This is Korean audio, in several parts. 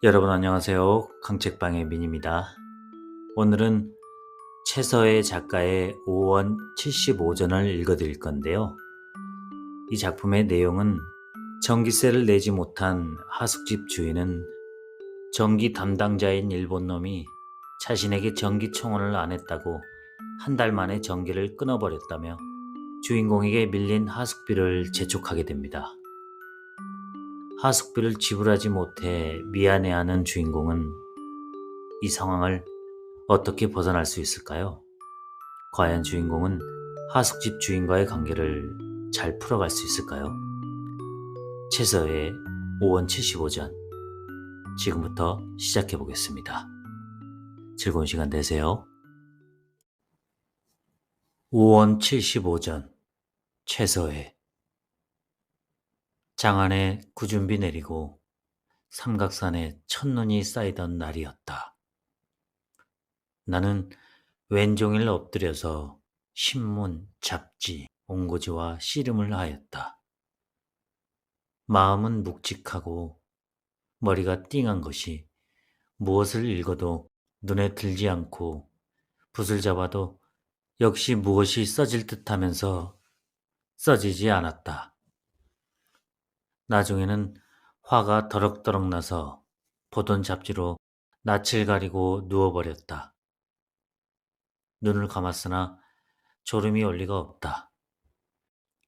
여러분 안녕하세요. 강책방의 민입니다. 오늘은 최서의 작가의 5원 75전을 읽어드릴 건데요. 이 작품의 내용은 전기세를 내지 못한 하숙집 주인은 전기 담당자인 일본 놈이 자신에게 전기총원을 안 했다고 한 달 만에 전기를 끊어버렸다며 주인공에게 밀린 하숙비를 재촉하게 됩니다. 하숙비를 지불하지 못해 미안해하는 주인공은 이 상황을 어떻게 벗어날 수 있을까요? 과연 주인공은 하숙집 주인과의 관계를 잘 풀어갈 수 있을까요? 최서의 5원 75전 지금부터 시작해 보겠습니다. 즐거운 시간 되세요. 5원 75전 최서의 장안에 구준비 내리고 삼각산에 첫눈이 쌓이던 날이었다. 나는 왼종일 엎드려서 신문, 잡지, 온고지와 씨름을 하였다. 마음은 묵직하고 머리가 띵한 것이 무엇을 읽어도 눈에 들지 않고 붓을 잡아도 역시 무엇이 써질 듯하면서 써지지 않았다. 나중에는 화가 더럭더럭 나서 보던 잡지로 낯을 가리고 누워버렸다. 눈을 감았으나 졸음이 올 리가 없다.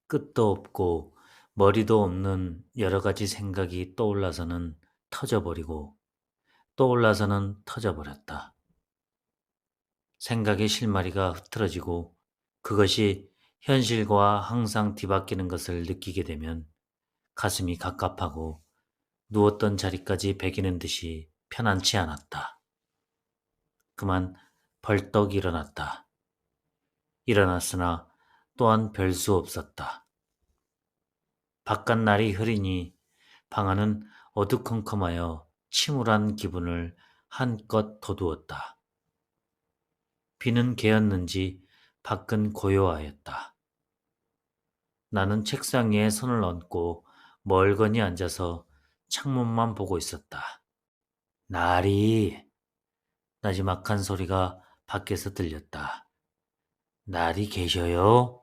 끝도 없고 머리도 없는 여러 가지 생각이 떠올라서는 터져버리고 떠올라서는 터져버렸다. 생각의 실마리가 흐트러지고 그것이 현실과 항상 뒤바뀌는 것을 느끼게 되면 가슴이 갑갑하고 누웠던 자리까지 배기는 듯이 편안치 않았다. 그만 벌떡 일어났다. 일어났으나 또한 별 수 없었다. 바깥 날이 흐리니 방 안은 어두컴컴하여 침울한 기분을 한껏 돋우었다. 비는 개었는지 밖은 고요하였다. 나는 책상 위에 손을 얹고 멀거니 앉아서 창문만 보고 있었다. 나리! 나지막한 소리가 밖에서 들렸다. 나리 계셔요?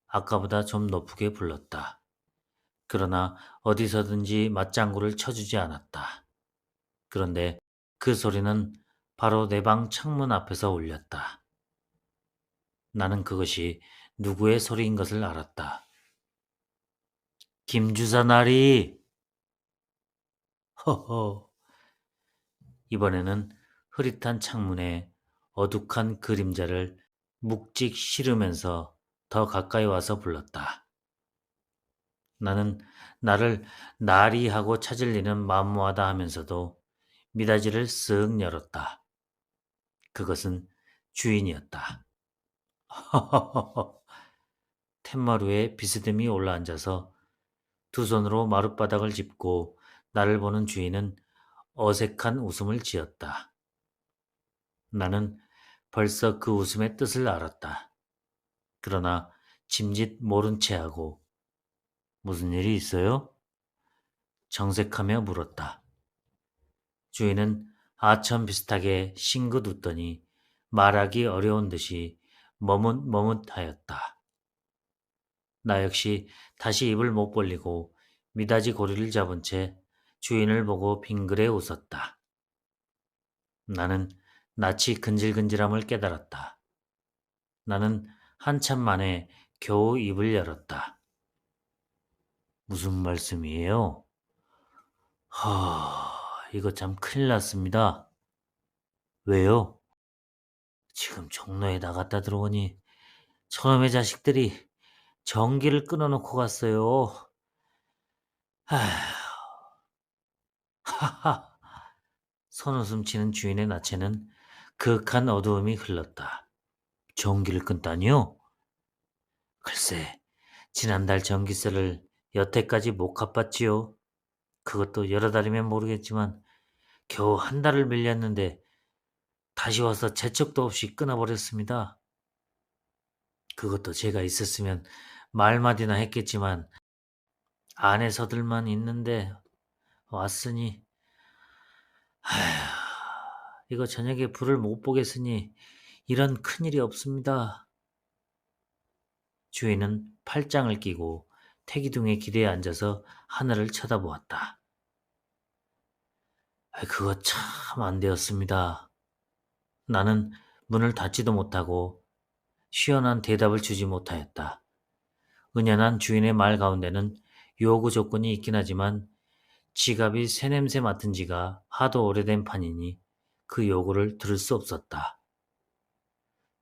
아까보다 좀 높게 불렀다. 그러나 어디서든지 맞장구를 쳐주지 않았다. 그런데 그 소리는 바로 내 방 창문 앞에서 울렸다. 나는 그것이 누구의 소리인 것을 알았다. 김주사 나리! 허허. 이번에는 흐릿한 창문에 어둑한 그림자를 묵직 실으면서 더 가까이 와서 불렀다. 나는 나를 나리 하고 찾을 리는 만무하다 하면서도 미닫이를 쓱 열었다. 그것은 주인이었다. 허허허허. 텐마루에 비스듬히 올라앉아서 두 손으로 마룻바닥을 짚고 나를 보는 주인은 어색한 웃음을 지었다. 나는 벌써 그 웃음의 뜻을 알았다. 그러나 짐짓 모른 채 하고 무슨 일이 있어요? 정색하며 물었다. 주인은 아천 비슷하게 싱긋 웃더니 말하기 어려운 듯이 머뭇머뭇하였다. 나 역시 다시 입을 못 벌리고 미닫이 고리를 잡은 채 주인을 보고 빙그레 웃었다. 나는 낯이 근질근질함을 깨달았다. 나는 한참 만에 겨우 입을 열었다. 무슨 말씀이에요? 이거 참 큰일 났습니다. 왜요? 지금 종로에 나갔다 들어오니 저놈의 자식들이 전기를 끊어놓고 갔어요. 아휴, 하하. 선웃음 치는 주인의 낯에는 그윽한 어두움이 흘렀다. 전기를 끊다니요? 글쎄, 지난달 전기세를 여태까지 못 갚았지요. 그것도 여러 달이면 모르겠지만 겨우 한 달을 밀렸는데 다시 와서 재촉도 없이 끊어버렸습니다. 그것도 제가 있었으면 말마디나 했겠지만 아내서들만 있는데 왔으니 아휴, 이거 저녁에 불을 못 보겠으니 이런 큰일이 없습니다. 주인은 팔짱을 끼고 태기둥의 기대에 앉아서 하늘을 쳐다보았다. 그거 참 안 되었습니다. 나는 문을 닫지도 못하고 시원한 대답을 주지 못하였다. 은연한 주인의 말 가운데는 요구 조건이 있긴 하지만 지갑이 새냄새 맡은 지가 하도 오래된 판이니 그 요구를 들을 수 없었다.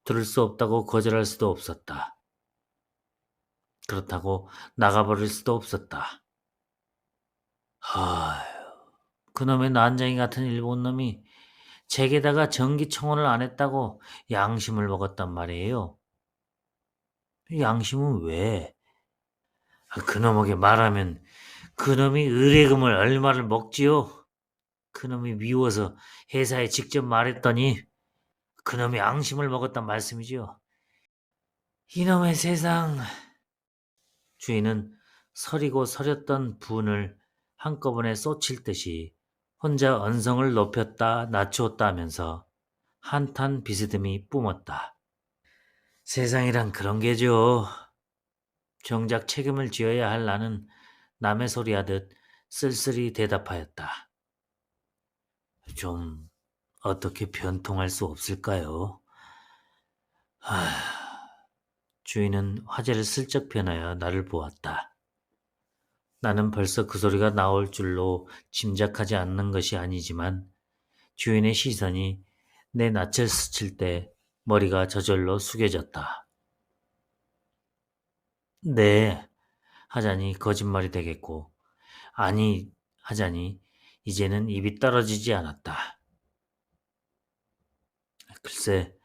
들을 수 없다고 거절할 수도 없었다. 그렇다고 나가버릴 수도 없었다. 그놈의 난장이 같은 일본 놈이 제게다가 전기청혼을 안 했다고 양심을 먹었단 말이에요. 양심은 왜? 그놈에게 말하면 그놈이 의뢰금을 얼마를 먹지요? 그놈이 미워서 회사에 직접 말했더니 그놈이 양심을 먹었단 말씀이지요. 이놈의 세상. 주인은 서리고 서렸던 분을 한꺼번에 쏟칠 듯이 혼자 언성을 높였다 낮추었다 하면서 한탄 비스듬히 뿜었다. 세상이란 그런 게죠. 정작 책임을 지어야 할 나는 남의 소리 하듯 쓸쓸히 대답하였다. 좀 어떻게 변통할 수 없을까요? 주인은 화제를 슬쩍 변하여 나를 보았다. 나는 벌써 그 소리가 나올 줄로 짐작하지 않는 것이 아니지만 주인의 시선이 내 낯을 스칠 때 머리가 저절로 숙여졌다. 네, 하자니 거짓말이 되겠고, 아니, 하자니 이제는 입이 떨어지지 않았다. 글쎄,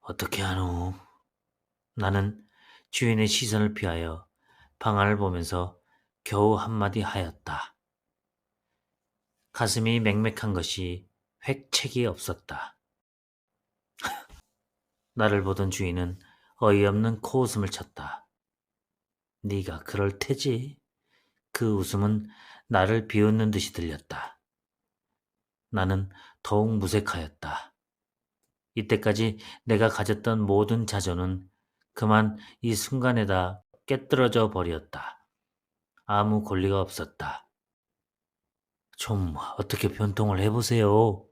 어떻게 하노? 나는 주인의 시선을 피하여 방안을 보면서 겨우 한마디 하였다. 가슴이 맥맥한 것이 획책이 없었다. 나를 보던 주인은 어이없는 코웃음을 쳤다. 네가 그럴 테지. 그 웃음은 나를 비웃는 듯이 들렸다. 나는 더욱 무색하였다. 이때까지 내가 가졌던 모든 자존은 그만 이 순간에다 깨뜨려져 버렸다. 아무 권리가 없었다. 좀 어떻게 변통을 해보세요.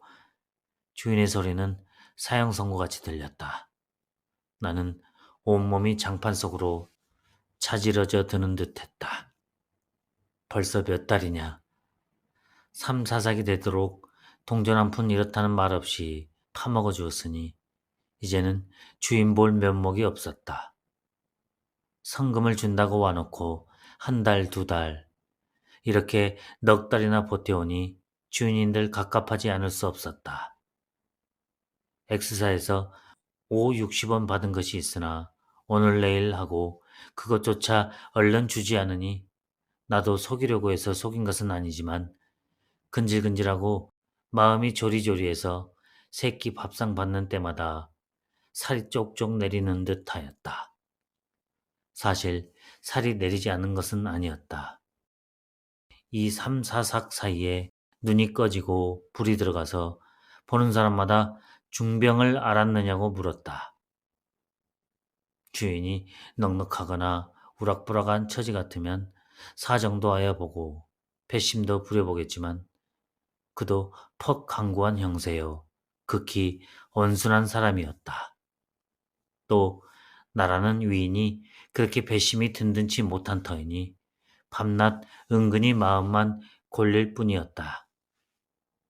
주인의 소리는 사형 선고같이 들렸다. 나는 온몸이 장판 속으로 차지러져 드는 듯했다. 벌써 몇 달이냐. 3, 4sak이 되도록 동전 한 푼 이렇다는 말 없이 파먹어 주었으니 이제는 주인 볼 면목이 없었다. 성금을 준다고 와놓고 한 달, 두 달, 이렇게 넉 달이나 버텨오니 주인인들 갑갑하지 않을 수 없었다. X사에서 5, 60원 받은 것이 있으나 오늘 내일 하고 그것조차 얼른 주지 않으니 나도 속이려고 해서 속인 것은 아니지만 근질근질하고 마음이 조리조리해서 새끼 밥상 받는 때마다 살이 쪽쪽 내리는 듯 하였다. 사실 살이 내리지 않는 것은 아니었다. 이 3, 4삭 사이에 눈이 꺼지고 불이 들어가서 보는 사람마다 중병을 앓았느냐고 물었다. 주인이 넉넉하거나 우락부락한 처지 같으면 사정도 하여 보고 배심도 부려보겠지만 그도 퍽 강구한 형세요. 극히 온순한 사람이었다. 또 나라는 위인이 그렇게 배심이 든든치 못한 터이니 밤낮 은근히 마음만 골릴 뿐이었다.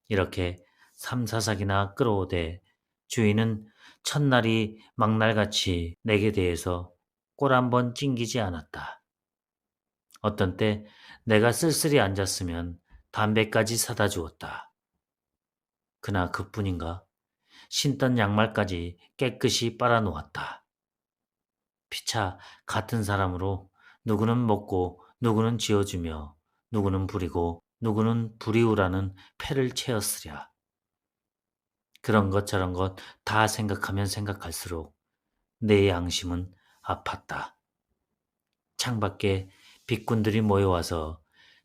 이렇게 3, 4sak이나 끌어오되 주인은 첫날이 막날같이 내게 대해서 꼴 한 번 찡기지 않았다. 어떤 때 내가 쓸쓸히 앉았으면 담배까지 사다 주었다. 그나 그뿐인가 신던 양말까지 깨끗이 빨아놓았다. 피차 같은 사람으로 누구는 먹고 누구는 지어주며 누구는 부리고 누구는 부리우라는 패를 채웠으랴. 그런 것 저런 것 다 생각하면 생각할수록 내 양심은 아팠다. 창밖에 빅군들이 모여와서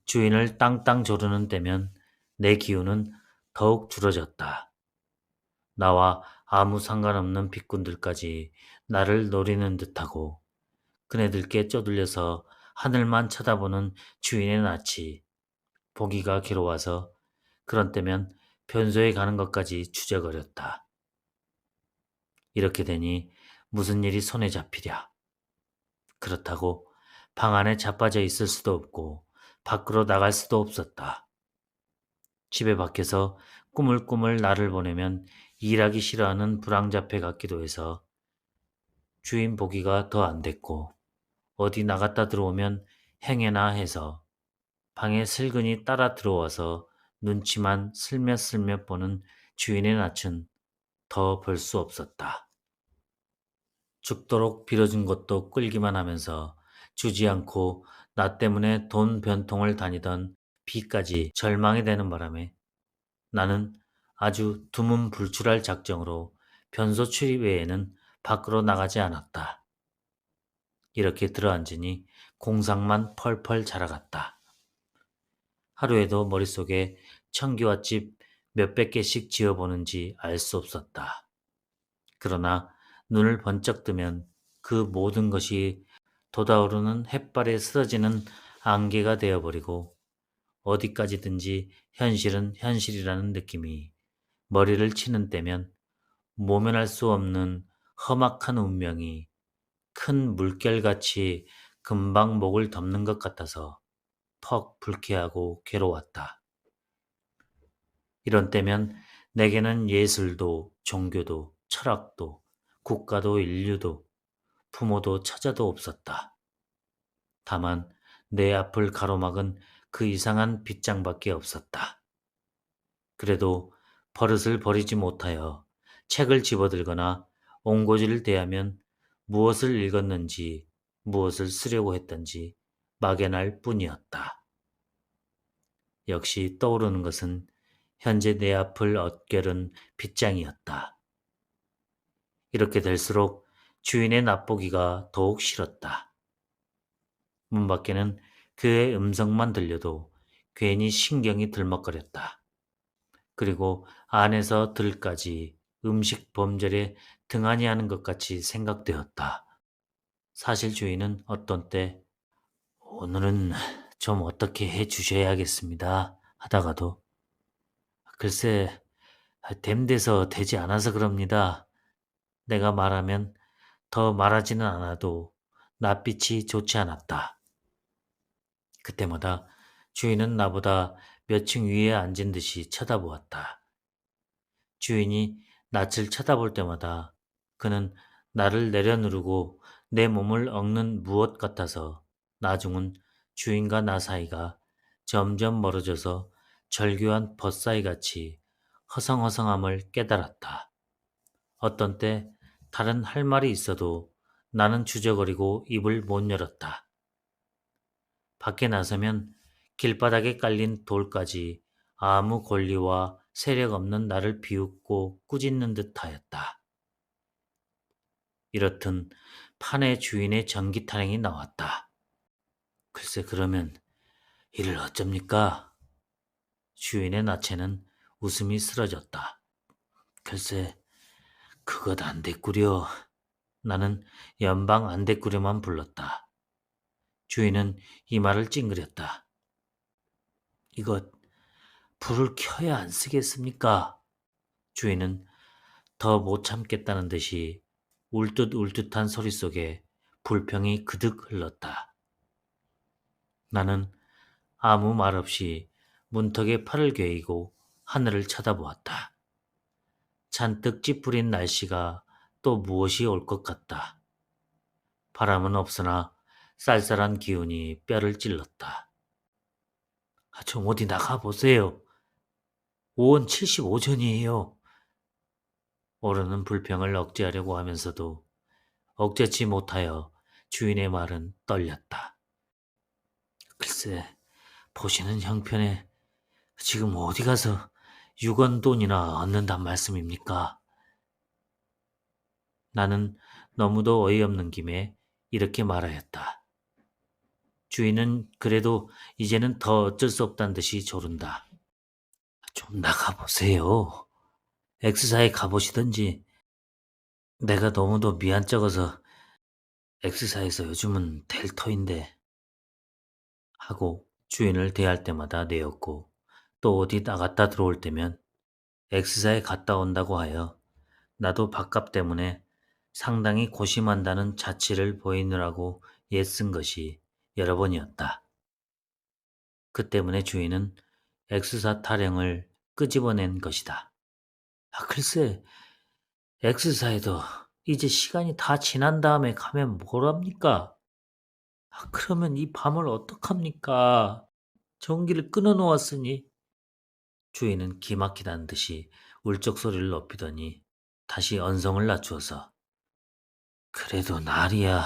주인을 땅땅 조르는 때면 내 기운은 더욱 줄어졌다. 나와 아무 상관없는 빅꾼들까지 나를 노리는 듯하고 그네들께 쪼들려서 하늘만 쳐다보는 주인의 낯이 보기가 괴로워서 그런 때면 변소에 가는 것까지 주저거렸다. 이렇게 되니 무슨 일이 손에 잡히랴. 그렇다고 방 안에 자빠져 있을 수도 없고 밖으로 나갈 수도 없었다. 집에 밖에서 꾸물꾸물 나를 보내면 일하기 싫어하는 불황자패 같기도 해서 주인 보기가 더 안 됐고 어디 나갔다 들어오면 행여나 해서 방에 슬근히 따라 들어와서 눈치만 슬며슬며 보는 주인의 낯은 더 볼 수 없었다. 죽도록 빌어준 것도 끌기만 하면서 주지 않고 나 때문에 돈 변통을 다니던 비까지 절망이 되는 바람에 나는 아주 두문불출할 작정으로 변소 출입 외에는 밖으로 나가지 않았다. 이렇게 들어앉으니 공상만 펄펄 자라갔다. 하루에도 머릿속에 청기와집 몇백 개씩 지어보는지 알 수 없었다. 그러나 눈을 번쩍 뜨면 그 모든 것이 돋아오르는 햇발에 쓰러지는 안개가 되어버리고 어디까지든지 현실은 현실이라는 느낌이 머리를 치는 때면 모면할 수 없는 험악한 운명이 큰 물결같이 금방 목을 덮는 것 같아서 퍽 불쾌하고 괴로웠다. 이런 때면 내게는 예술도 종교도 철학도 국가도 인류도 부모도 처자도 없었다. 다만 내 앞을 가로막은 그 이상한 빗장밖에 없었다. 그래도 버릇을 버리지 못하여 책을 집어들거나 옹고지를 대하면 무엇을 읽었는지 무엇을 쓰려고 했던지 막연할 뿐이었다. 역시 떠오르는 것은 현재 내 앞을 엇겨른 빗장이었다. 이렇게 될수록 주인의 낯보기가 더욱 싫었다. 문 밖에는 그의 음성만 들려도 괜히 신경이 들먹거렸다. 그리고 안에서 들까지 음식 범절에 등한히 하는 것 같이 생각되었다. 사실 주인은 어떤 때 오늘은 좀 어떻게 해 주셔야겠습니다 하다가도 글쎄 됨돼서 되지 않아서 그럽니다. 내가 말하면 더 말하지는 않아도 낯빛이 좋지 않았다. 그때마다 주인은 나보다 몇 층 위에 앉은 듯이 쳐다보았다. 주인이 낯을 쳐다볼 때마다 그는 나를 내려누르고 내 몸을 엉는 무엇 같아서 나중은 주인과 나 사이가 점점 멀어져서 절교한 벗사이같이 허성허성함을 깨달았다. 어떤 때 다른 할 말이 있어도 나는 주저거리고 입을 못 열었다. 밖에 나서면 길바닥에 깔린 돌까지 아무 권리와 세력 없는 나를 비웃고 꾸짖는 듯 하였다. 이렇든 판의 주인의 전기타령이 나왔다. 글쎄 그러면 이를 어쩝니까? 주인의 낯에는 웃음이 쓰러졌다. 글쎄 그것 안 됐구려. 나는 연방 안 됐구려만 불렀다. 주인은 이 말을 찡그렸다. 이것 불을 켜야 안 쓰겠습니까? 주인은 더 못 참겠다는 듯이 울듯울듯한 소리 속에 불평이 그득 흘렀다. 나는 아무 말 없이 문턱에 팔을 괴이고 하늘을 쳐다보았다. 잔뜩 찌푸린 날씨가 또 무엇이 올 것 같다. 바람은 없으나 쌀쌀한 기운이 뼈를 찔렀다. 좀 어디 나가보세요. 5원 75전이에요. 오르는 불평을 억제하려고 하면서도 억제치 못하여 주인의 말은 떨렸다. 글쎄, 보시는 형편에 지금 어디 가서 6원 돈이나 얻는단 말씀입니까? 나는 너무도 어이없는 김에 이렇게 말하였다. 주인은 그래도 이제는 더 어쩔 수 없다는 듯이 조른다. 좀 나가보세요. X사에 가보시든지. 내가 너무도 미안쩍어서 X사에서 요즘은 될 터인데 하고 주인을 대할 때마다 내었고 또 어디 나갔다 들어올 때면 X사에 갔다 온다고 하여 나도 밥값 때문에 상당히 고심한다는 자취를 보이느라고 애쓴 것이 여러 번이었다. 그 때문에 주인은 X사 타령을 끄집어낸 것이다. 글쎄, X사에도 이제 시간이 다 지난 다음에 가면 뭐랍니까? 그러면 이 밤을 어떡합니까? 전기를 끊어 놓았으니. 주인은 기막히다는 듯이 울적 소리를 높이더니 다시 언성을 낮추어서 그래도 날이야.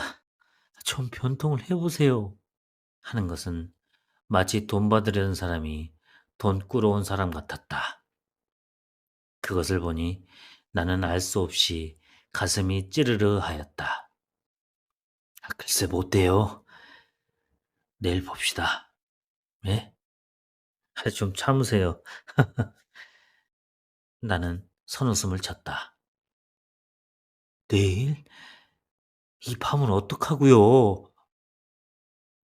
좀 변통을 해보세요. 하는 것은 마치 돈 받으려는 사람이 돈 꾸러온 사람 같았다. 그것을 보니 나는 알 수 없이 가슴이 찌르르 하였다. 글쎄 못 돼요. 내일 봅시다. 예? 좀 참으세요. 나는 선웃음을 쳤다. 내일? 이 밤은 어떡하고요?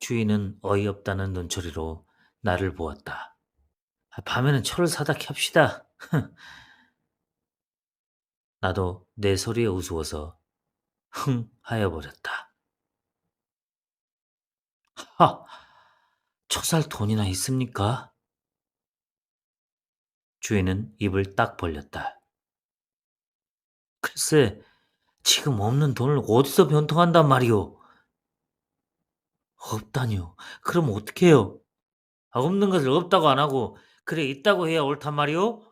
주인은 어이없다는 눈초리로 나를 보았다. 밤에는 철을 사다 켭시다. 나도 내 소리에 우스워서 흥 하여 버렸다. 하! 초살 돈이나 있습니까? 주인은 입을 딱 벌렸다. 글쎄, 지금 없는 돈을 어디서 변통한단 말이오? 없다니요. 그럼 어떡해요? 없는 것을 없다고 안 하고 그래 있다고 해야 옳단 말이오?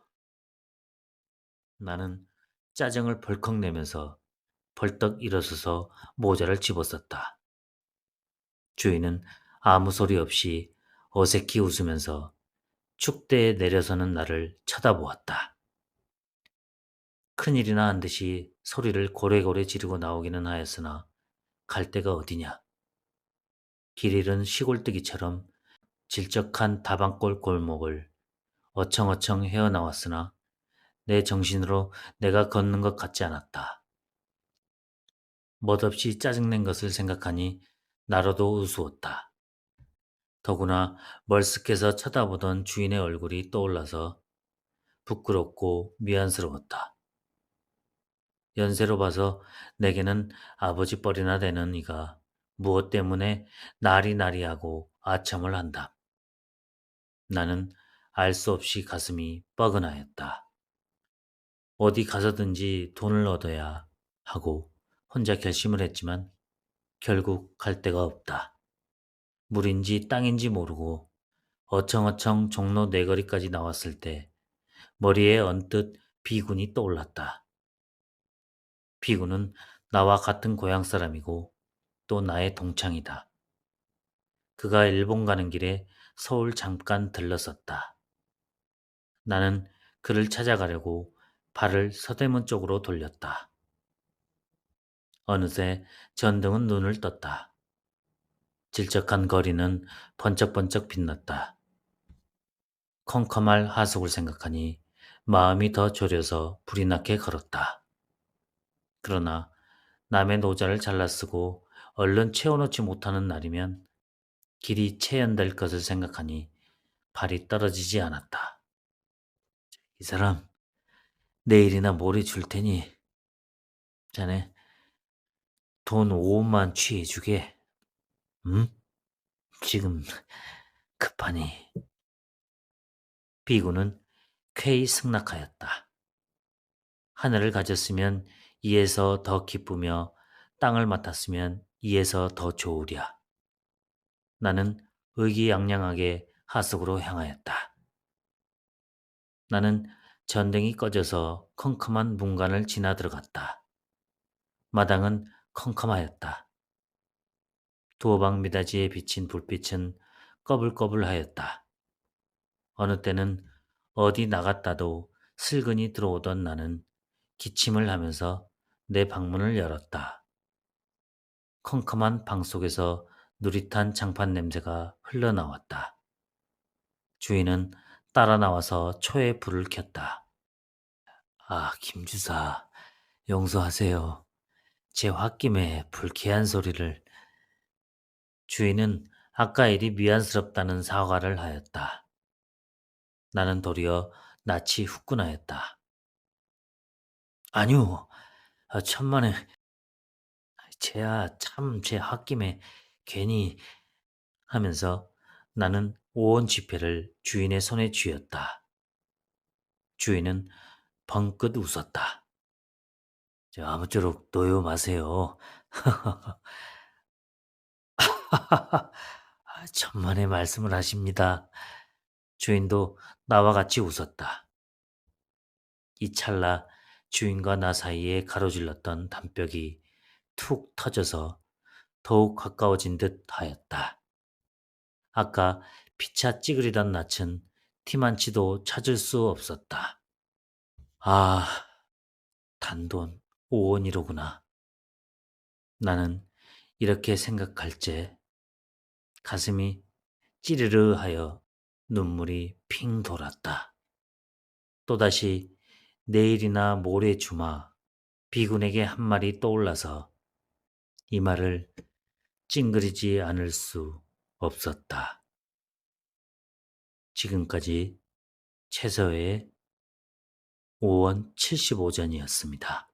나는 짜증을 벌컥 내면서 벌떡 일어서서 모자를 집어썼다. 주인은 아무 소리 없이 어색히 웃으면서 축대에 내려서는 나를 쳐다보았다. 큰일이나 한 듯이 소리를 고래고래 지르고 나오기는 하였으나 갈 데가 어디냐. 길 잃은 시골뜨기처럼 질적한 다방골 골목을 어청어청 헤어나왔으나 내 정신으로 내가 걷는 것 같지 않았다. 멋없이 짜증낸 것을 생각하니 나로도 우스웠다. 더구나 멀쓱해서 쳐다보던 주인의 얼굴이 떠올라서 부끄럽고 미안스러웠다. 연세로 봐서 내게는 아버지 뻘이나 되는 이가 무엇 때문에 나리나리하고 아첨을 한다. 나는 알 수 없이 가슴이 뻐근하였다. 어디 가서든지 돈을 얻어야 하고 혼자 결심을 했지만 결국 갈 데가 없다. 물인지 땅인지 모르고 어청어청 종로 네거리까지 나왔을 때 머리에 언뜻 비군이 떠올랐다. 비군은 나와 같은 고향 사람이고 또 나의 동창이다. 그가 일본 가는 길에 서울 잠깐 들렀었다. 나는 그를 찾아가려고 발을 서대문 쪽으로 돌렸다. 어느새 전등은 눈을 떴다. 질적한 거리는 번쩍번쩍 빛났다. 컴컴할 하숙을 생각하니 마음이 더 졸여서 불이 나게 걸었다. 그러나 남의 노자를 잘라 쓰고 얼른 채워놓지 못하는 날이면 길이 체연될 것을 생각하니 발이 떨어지지 않았다. 이 사람 내일이나 모레 줄 테니 자네 돈 5원만 취해주게. 응? 지금 급하니. 비구는 쾌히 승낙하였다. 하늘을 가졌으면 이에서 더 기쁘며 땅을 맡았으면 이에서 더 좋으랴. 나는 의기양양하게 하숙으로 향하였다. 나는 전등이 꺼져서 컴컴한 문간을 지나 들어갔다. 마당은 컴컴하였다. 두어방 미닫이에 비친 불빛은 꺼불꺼불하였다. 어느 때는 어디 나갔다도 슬근히 들어오던 나는 기침을 하면서 내 방문을 열었다. 컴컴한 방 속에서 누릿한 장판 냄새가 흘러나왔다. 주인은 따라 나와서 초에 불을 켰다. 아, 김주사, 용서하세요. 제 홧김에 불쾌한 소리를. 주인은 아까 일이 미안스럽다는 사과를 하였다. 나는 도리어 낯이 후끈하였다. 아니요, 천만에, 제야 참 제 홧김에 괜히 하면서 나는 오원 지폐를 주인의 손에 쥐었다. 주인은 벙긋 웃었다. 아무쪼록 노여 마세요. 천만의 말씀을 하십니다. 주인도 나와 같이 웃었다. 이 찰나 주인과 나 사이에 가로질렀던 담벽이 툭 터져서 더욱 가까워진 듯 하였다. 아까 피차 찌그리던 낯은 티만치도 찾을 수 없었다. 아, 단돈 5원이로구나. 나는 이렇게 생각할 때 가슴이 찌르르 하여 눈물이 핑 돌았다. 또다시 내일이나 모레 주마 비군에게 한 말이 떠올라서 이 말을 찡그리지 않을 수 없었다. 지금까지 최서의 5원 75전이었습니다.